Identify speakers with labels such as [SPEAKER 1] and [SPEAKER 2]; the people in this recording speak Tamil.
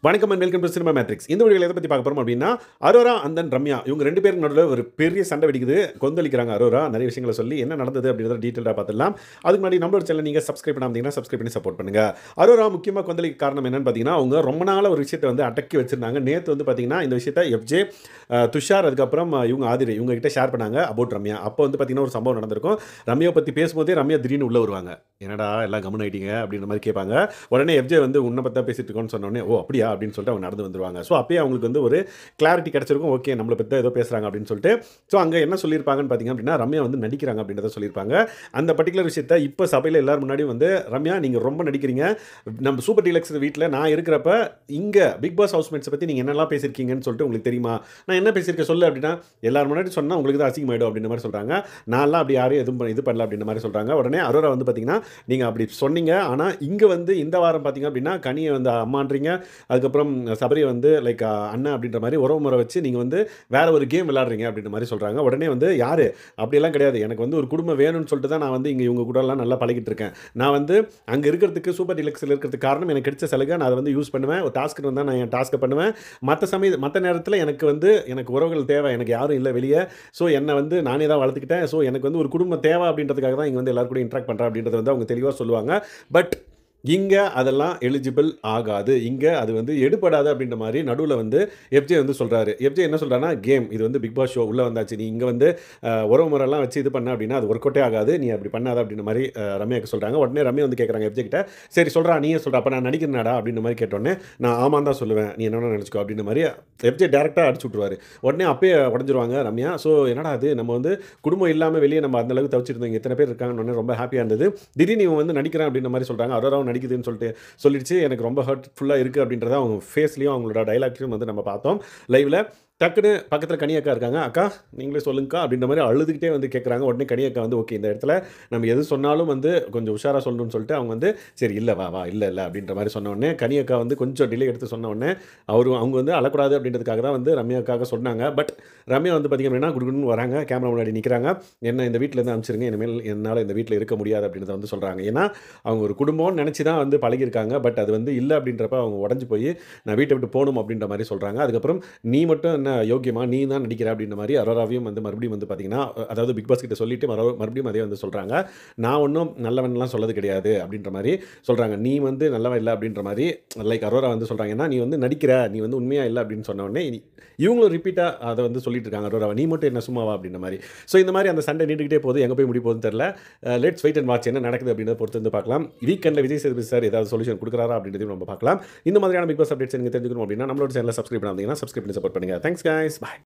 [SPEAKER 1] வணக்கம் and welcome to cinema matrix. இந்த வீடியோவில் எதை பற்றி பார்க்க போகிறோம் அப்படின்னா, அரோரா அண்ட் தென் ரம்யா இவங்க 2 பேருக்கு நடுவில் ஒரு பெரிய சண்டை வெடிக்குது. கொந்தளிக்கிறாங்க அரோரா. நிறைய விஷயங்களை சொல்லி என்ன நடந்தது அப்படின்றத டீட்டெயிலாக பார்த்துடலாம். அதுக்கு முன்னாடி நம்மளோட சேனல் நீங்கள் சப்ஸ்கிரைப் பண்ணாமல் சப்ஸ்கிரைப் பண்ணி சப்போர்ட் பண்ணுங்க. அரோரா முக்கியமாக கொந்தளிக்க காரணம் என்னன்னு பார்த்தீங்கன்னா, அவங்க ரொம்ப நாள் ஒரு விஷயத்தை வந்து அடக்கி வச்சிருந்தாங்க. நேற்று வந்து பார்த்தீங்கன்னா இந்த விஷயத்தை எஃப்ஜே, துஷார், அதுக்கப்புறம் இவங்க ஆதிரி இவங்க கிட்ட ஷேர் பண்ணாங்க அபவுட் ரம்யா. அப்போ வந்து பார்த்தீங்கன்னா ஒரு சம்பவம் நடந்திருக்கும். ரம்யாவை பற்றி பேசும்போதே ரம்யா திடீர்னு உள்ள வருவாங்க. என்னடா எல்லாம் கம்முன்னு ஆயிட்டீங்க அப்படின்ற மாதிரி கேட்பாங்க. உடனே எஃப்ஜே வந்து உன்னை பற்றி பேசிட்டு இருக்கோன்னு சொன்னோடனே, ஓ அப்படியா அப்படின்னு சொல்லிட்டு அவங்க நடந்து வந்துருவாங்க. ஸோ அப்பயே அவங்களுக்கு வந்து ஒரு கிளாரிட்டி கிடச்சிருக்கும். ஓகே நம்மளை பற்றி ஏதோ பேசுகிறாங்க அப்படின்னு சொல்லிட்டு. ஸோ அங்கே என்ன சொல்லியிருப்பாங்கன்னு பார்த்தீங்க அப்படின்னா, ரம்யா வந்து நடிக்கிறாங்க அப்படின்றத சொல்லியிருப்பாங்க. அந்த பர்டிகுலர் விஷயத்தை இப்போ சபையில் எல்லாரும் முன்னாடி வந்து, ரம்யா நீங்கள் ரொம்ப நடிக்கிறீங்க. நம்ம சூப்பர் டீலக்ஸ் வீட்டில் நான் இருக்கிறப்ப இங்கே பிக் பாஸ் ஹவுஸ்மேட்ஸை பற்றி நீங்கள் என்னெல்லாம் பேசியிருக்கீங்கன்னு சொல்லிட்டு உங்களுக்கு தெரியுமா? நான் என்ன பேசியிருக்கேன் சொல்லு அப்படின்னா, எல்லாரும் முன்னாடி சொன்னால் உங்களுக்கு தான் அசிங்கமாயிடும் அப்படின்ற மாதிரி சொல்கிறாங்க. நான்லாம் அப்படி யாரையும் எதுவும் இது பண்ணல அப்படின்ற மாதிரி சொல்கிறாங்க. உடனே அரோரா வந்து பார்த்தீங்கன்னா, நீங்கள் அப்படி சொன்னீங்க, ஆனால் இங்கே வந்து இந்த வாரம் பார்த்தீங்க அப்படின்னா கனியை வந்து அம்மான்றீங்க, அதுக்கப்புறம் சபரியை வந்து லைக் அண்ணன் அப்படின்ற மாதிரி உறவு முறை வச்சு நீங்கள் வந்து வேற ஒரு கேம் விளையாடுறீங்க அப்படின்ற மாதிரி சொல்கிறாங்க. உடனே வந்து யார் அப்படியெல்லாம் கிடையாது, எனக்கு வந்து ஒரு குடும்பம் வேணும்னு சொல்லிட்டு தான் நான் வந்து இங்கே இவங்க கூடலாம் நல்லா பழகிட்டு இருக்கேன். நான் வந்து அங்கே இருக்கிறதுக்கு சூப்பர் டிலக்ஸில் இருக்கிறதுக்கு காரணம் எனக்கு கிடைச்ச சலுகை, நான் அதை வந்து யூஸ் பண்ணுவேன். ஒரு டாஸ்க்கு வந்தால் நான் என் டாஸ்க்கை பண்ணுவேன். மற்ற நேரத்தில் எனக்கு வந்து எனக்கு உறவுகள் தேவை, எனக்கு யாரும் இல்லை வெளியே. ஸோ என்னை வந்து நானே தான் வளர்த்துக்கிட்டேன். ஸோ எனக்கு வந்து ஒரு குடும்பம் தேவை அப்படின்றதுக்காக தான் இங்கே வந்து எல்லாரும் கூட இன்ட்ராக்ட் பண்ணுறேன் அப்படின்றத வந்து அவங்க தெளிவாக சொல்லுவாங்க. பட் இங்கே அதெல்லாம் எலிஜிபிள் ஆகாது, இங்கே அது வந்து எடுபடாது அப்படின்ற மாதிரி நடுவில் வந்து எஃப்ஜே வந்து சொல்கிறாரு. எஃப்ஜே என்ன சொல்கிறாருன்னா, கேம் இது வந்து பிக் பாஸ் ஷோ உள்ளே வந்தாச்சு, நீ இங்கே வந்து உறவு முறைலாம் வச்சு இது பண்ண அப்படின்னா அது ஒர்க் அவுட்டே ஆகாது, நீ அப்படி பண்ணாத அப்படின்ற மாதிரி ரம்யாவுக்கு சொல்கிறாங்க. உடனே ரம்யா வந்து கேட்குறாங்க எஃப்ஜே கிட்ட, சரி சொல்கிறா நீயே சொல்கிறா, அப்போ நான் நடிக்கிறேனாடா அப்படின்ற மாதிரி கேட்டோடனே, நான் ஆமாம் தான் சொல்லுவேன், நீ என்னென்ன நினச்சிக்கோ அப்படின்ற மாதிரி எஃப்ஜே டேரெக்டாக அடிச்சு விட்ருவார். உடனே அப்பயே உடஞ்சிருவாங்க ரம்யா. ஸோ என்னடா அது, நம்ம வந்து குடும்பம் இல்லாமல் வெளியே நம்ம அந்தளவுக்கு தவிச்சிருந்தோம், எத்தனை பேர் இருக்காங்கன்னு ரொம்ப ஹாப்பியாக இருந்தது. திடீர்னு இவன் வந்து நடிக்கிறேன் அப்படின்ற மாதிரி சொல்கிறாங்க. அரோராவும் நடிக்குதுன்னு சொல்லிடுச்சு. எனக்கு ரொம்ப ஹர்ட்ஃபுல்லாக இருக்குது அப்படின்றத அவங்க ஃபேஸ்லையும் அவங்களோட டைலாக்லையும் வந்து நம்ம பார்த்தோம் லைவில். டக்குன்னு பக்கத்தில் கனியக்கா இருக்காங்க. அக்கா நீங்களே சொல்லுங்கக்கா அப்படின்ற மாதிரி அழுதுகிட்டே வந்து கேட்குறாங்க. உடனே கனியக்கா வந்து ஓகே இந்த இடத்துல நம்ம எது சொன்னாலும் வந்து கொஞ்சம் உஷாராக சொல்லணும்னு சொல்லிட்டு அவங்க வந்து சரி இல்லை வா இல்லை அப்படின்ற மாதிரி சொன்ன உடனே கனியக்கா வந்து கொஞ்சம் டிலே எடுத்து சொன்ன உடனே அவங்க வந்து அழக்கூடாது அப்படின்றதுக்காக தான் வந்து ரம்யாக்காக சொன்னாங்க. பட் ரம்யா வந்து பார்த்திங்க அப்படின்னா குடுகுடுன்னு வராங்க, கேமரா முன்னாடி நிற்கிறாங்க. என்ன இந்த வீட்டிலேருந்து அனுப்பிச்சிருங்க, இனிமேல் என்னால் இந்த வீட்டில் இருக்க முடியாது அப்படின்றத வந்து சொல்கிறாங்க. ஏன்னா அவங்க ஒரு குடும்பம்னு நினச்சி தான் வந்து பழகியிருக்காங்க. பட் அது வந்து இல்லை அப்படின்றப்ப அவங்க உடஞ்சி போய் நான் வீட்டை விட்டு போகணும் அப்படின்ற மாதிரி சொல்கிறாங்க. அதுக்கப்புறம் நீ மட்டும் என்ன யோக்கியமா, நீ தான் நடிக்கிற அப்படின்ற மாதிரி அரோராவையும் வந்து மறுபடியும் வந்து பார்த்தீங்கன்னா, அதாவது பிக் பாஸ் கிட்ட சொல்லிட்டு மறுபடியும் அதே வந்து சொல்கிறாங்க. நான் ஒன்றும் நல்லவன்லாம் சொல்லது கிடையாது அப்படின்ற மாதிரி சொல்கிறாங்க. நீ வந்து நல்லவன் இல்லை அப்படின்ற மாதிரி லைக் அரோரா வந்து சொல்கிறாங்க. ஏன்னா நீ வந்து நடிக்கிற, நீ வந்து உண்மையாக இல்லை அப்படின்னு சொன்ன உடனே இவங்களும் ரிப்பீட்டாக அதை வந்து சொல்லிட்டு இருக்காங்க அரோராவை, நீ மட்டும் என்ன சும்மாவா அப்படின்ற மாதிரி. ஸோ இந்த மாதிரி அந்த சண்டை நீண்டுகிட்டே போகுது. எங்கே போய் முடிய போகுதுன்னு தெரியல. லெட்ஸ் வெயிட் அண்ட் வாட்ச் என்ன நடக்குது அப்படின்றத பொறுத்து வந்து பார்க்கலாம். வீக்கெண்டில் விஜய் சேதுபதி சார் ஏதாவது சொல்யூஷன் கொடுக்குறாரா அப்படின்றதையும் நம்ம பார்க்கலாம். இந்த மாதிரியான பிக் பாஸ் அப்டேட்ஸ் நீங்கள் தெரிஞ்சுக்கணும் அப்படின்னா நம்மளோட சேனலை சப்ஸ்கிரைப் பண்ணாதீங்கன்னா சப்ஸ்கிரைப் பண்ணி சப்போர்ட் பண்ணுங்கள். தேங்க்ஸ் கைஸ், பாய்.